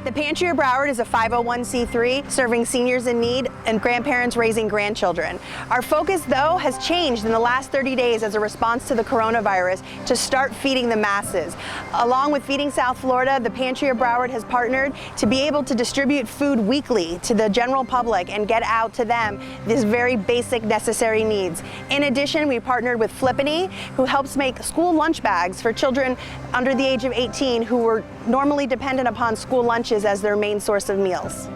The Pantry of Broward is a 501c3 serving seniors in need and grandparents raising grandchildren. Our focus, though, has changed in the last 30 days as a response to the coronavirus to start feeding the masses. Along with Feeding South Florida, the Pantry of Broward has partnered to be able to distribute food weekly to the general public and get out to them these very basic necessary needs. In addition, we partnered with Flippany, who helps make school lunch bags for children under the age of 18 who were normally dependent upon school lunches as their main source of meals.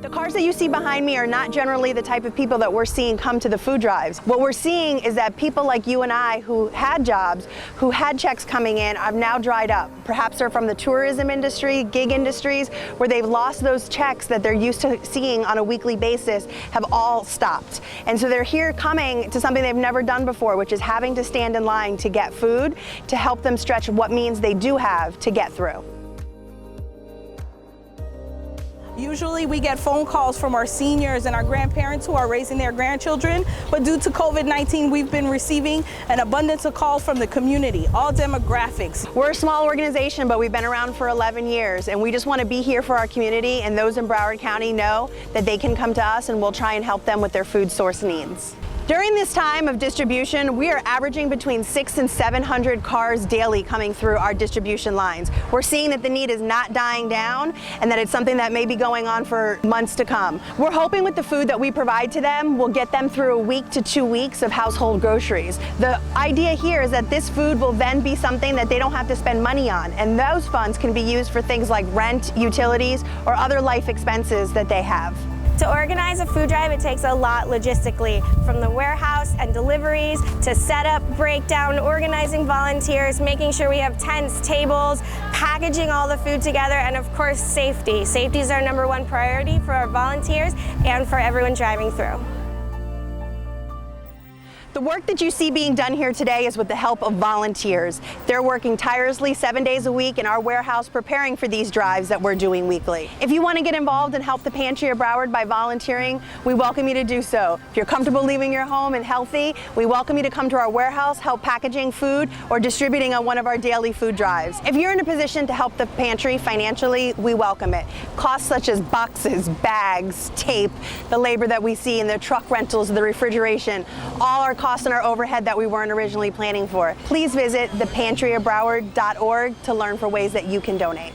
The cars that you see behind me are not generally the type of people that we're seeing come to the food drives. What we're seeing is that people like you and I who had jobs, who had checks coming in, are now dried up. Perhaps they're from the tourism industry, gig industries, where they've lost those checks that they're used to seeing on a weekly basis have all stopped. And so they're here coming to something they've never done before, which is having to stand in line to get food to help them stretch what means they do have to get through. Usually we get phone calls from our seniors and our grandparents who are raising their grandchildren, but due to COVID-19, we've been receiving an abundance of calls from the community, all demographics. We're a small organization, but we've been around for 11 years, and we just want to be here for our community, and those in Broward County know that they can come to us and we'll try and help them with their food source needs. During this time of distribution, we are averaging between 600 and 700 cars daily coming through our distribution lines. We're seeing that the need is not dying down and that it's something that may be going on for months to come. We're hoping with the food that we provide to them, we'll get them through a week to 2 weeks of household groceries. The idea here is that this food will then be something that they don't have to spend money on, and those funds can be used for things like rent, utilities, or other life expenses that they have. To organize a food drive, it takes a lot logistically, from the warehouse and deliveries to setup, breakdown, organizing volunteers, making sure we have tents, tables, packaging all the food together, and of course safety. Safety is our #1 priority for our volunteers and for everyone driving through. The work that you see being done here today is with the help of volunteers. They're working tirelessly 7 days a week in our warehouse preparing for these drives that we're doing weekly. If you want to get involved and help the Pantry of Broward by volunteering, we welcome you to do so. If you're comfortable leaving your home and healthy, we welcome you to come to our warehouse, help packaging food, or distributing on one of our daily food drives. If you're in a position to help the Pantry financially, we welcome it. Costs such as boxes, bags, tape, the labor that we see in the truck rentals, the refrigeration, all our costs and our overhead that we weren't originally planning for. Please visit thepantryofbroward.org to learn for ways that you can donate.